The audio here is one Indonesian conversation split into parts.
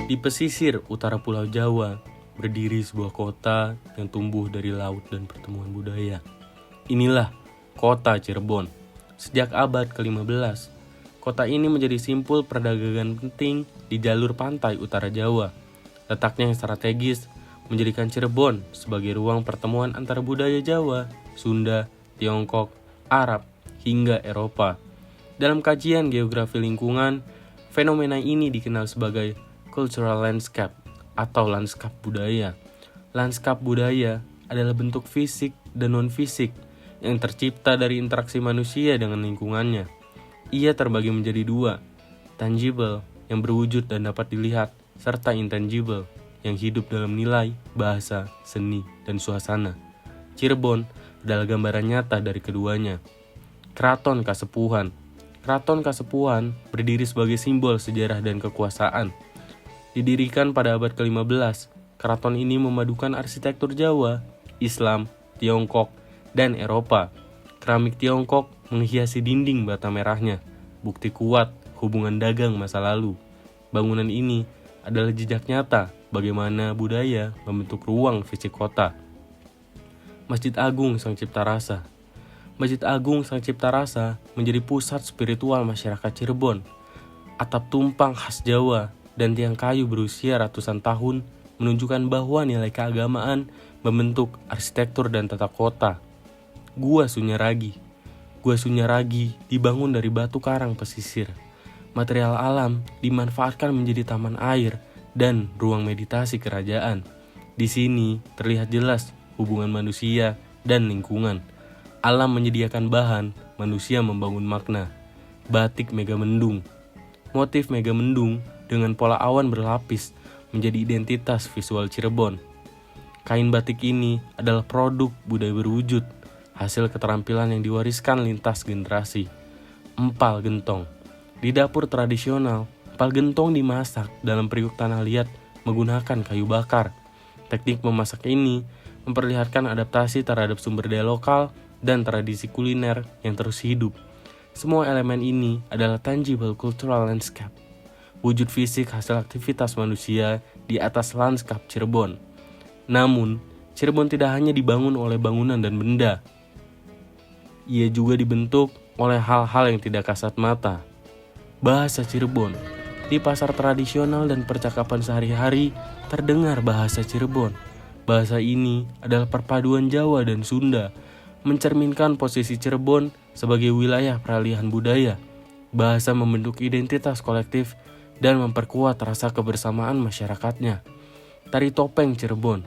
Di pesisir utara Pulau Jawa, berdiri sebuah kota yang tumbuh dari laut dan pertemuan budaya. Inilah kota Cirebon. Sejak abad ke-15, kota ini menjadi simpul perdagangan penting di jalur pantai utara Jawa. Letaknya yang strategis menjadikan Cirebon sebagai ruang pertemuan antara budaya Jawa, Sunda, Tiongkok, Arab, hingga Eropa. Dalam kajian geografi lingkungan, fenomena ini dikenal sebagai cultural landscape atau lanskap budaya. Lanskap budaya adalah bentuk fisik dan non-fisik yang tercipta dari interaksi manusia dengan lingkungannya. Ia terbagi menjadi dua, tangible yang berwujud dan dapat dilihat, serta intangible yang hidup dalam nilai, bahasa, seni, dan suasana. Cirebon adalah gambaran nyata dari keduanya. Keraton Kasepuhan. Keraton Kasepuhan berdiri sebagai simbol sejarah dan kekuasaan. Didirikan pada abad ke-15, keraton ini memadukan arsitektur Jawa, Islam, Tiongkok, dan Eropa. Keramik Tiongkok menghiasi dinding bata merahnya, bukti kuat hubungan dagang masa lalu. Bangunan ini adalah jejak nyata bagaimana budaya membentuk ruang fisik kota. Masjid Agung Sang Cipta Rasa. Masjid Agung Sang Cipta Rasa menjadi pusat spiritual masyarakat Cirebon. Atap tumpang khas Jawa dan tiang kayu berusia ratusan tahun menunjukkan bahwa nilai keagamaan membentuk arsitektur dan tata kota. Gua Sunyaragi. Gua Sunyaragi dibangun dari batu karang pesisir. Material alam dimanfaatkan menjadi taman air dan ruang meditasi kerajaan. Di sini terlihat jelas hubungan manusia dan lingkungan. Alam menyediakan bahan, manusia membangun makna. Batik Megamendung. Motif Megamendung dengan pola awan berlapis menjadi identitas visual Cirebon. Kain batik ini adalah produk budaya berwujud, hasil keterampilan yang diwariskan lintas generasi. Empal gentong. Di dapur tradisional, empal gentong dimasak dalam periuk tanah liat menggunakan kayu bakar. Teknik memasak ini memperlihatkan adaptasi terhadap sumber daya lokal dan tradisi kuliner yang terus hidup. Semua elemen ini adalah tangible cultural landscape, wujud fisik hasil aktivitas manusia di atas lanskap Cirebon. Namun, Cirebon tidak hanya dibangun oleh bangunan dan benda. Ia juga dibentuk oleh hal-hal yang tidak kasat mata. Bahasa Cirebon. Di pasar tradisional dan percakapan sehari-hari, terdengar bahasa Cirebon. Bahasa ini adalah perpaduan Jawa dan Sunda, mencerminkan posisi Cirebon sebagai wilayah peralihan budaya. Bahasa membentuk identitas kolektif dan memperkuat rasa kebersamaan masyarakatnya. Tari topeng Cirebon.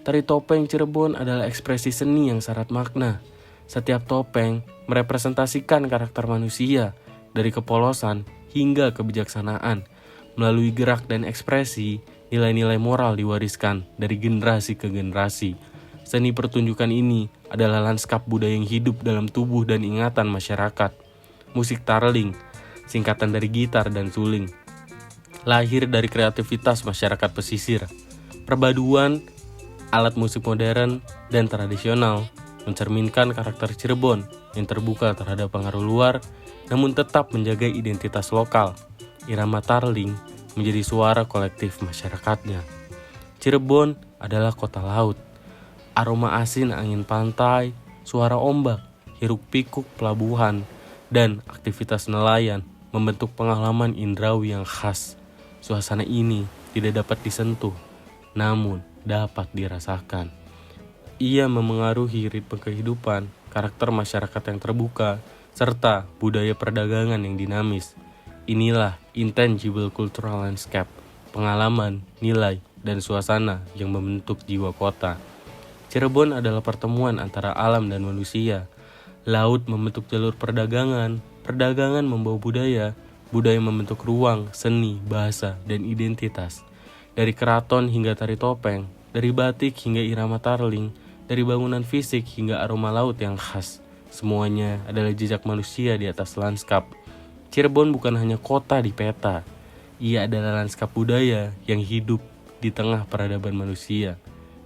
Tari topeng Cirebon adalah ekspresi seni yang syarat makna. Setiap topeng merepresentasikan karakter manusia, dari kepolosan hingga kebijaksanaan. Melalui gerak dan ekspresi, nilai-nilai moral diwariskan dari generasi ke generasi. Seni pertunjukan ini adalah lanskap budaya yang hidup dalam tubuh dan ingatan masyarakat. Musik tarling, singkatan dari gitar dan suling, lahir dari kreativitas masyarakat pesisir. Perpaduan alat musik modern dan tradisional mencerminkan karakter Cirebon yang terbuka terhadap pengaruh luar namun tetap menjaga identitas lokal. Irama tarling menjadi suara kolektif masyarakatnya. Cirebon adalah kota laut. Aroma asin angin pantai, suara ombak, hiruk-pikuk pelabuhan, dan aktivitas nelayan membentuk pengalaman indrawi yang khas. Suasana ini tidak dapat disentuh, namun dapat dirasakan. Ia memengaruhi ritme kehidupan, karakter masyarakat yang terbuka, serta budaya perdagangan yang dinamis. Inilah intangible cultural landscape, pengalaman, nilai, dan suasana yang membentuk jiwa kota. Cirebon adalah pertemuan antara alam dan manusia. Laut membentuk jalur perdagangan, perdagangan membawa budaya, budaya membentuk ruang, seni, bahasa, dan identitas. Dari keraton hingga tari topeng, dari batik hingga irama tarling, dari bangunan fisik hingga aroma laut yang khas. Semuanya adalah jejak manusia di atas lanskap. Cirebon bukan hanya kota di peta. Ia adalah lanskap budaya yang hidup di tengah peradaban manusia.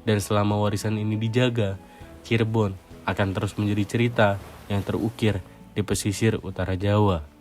Dan selama warisan ini dijaga, Cirebon akan terus menjadi cerita yang terukir di pesisir utara Jawa.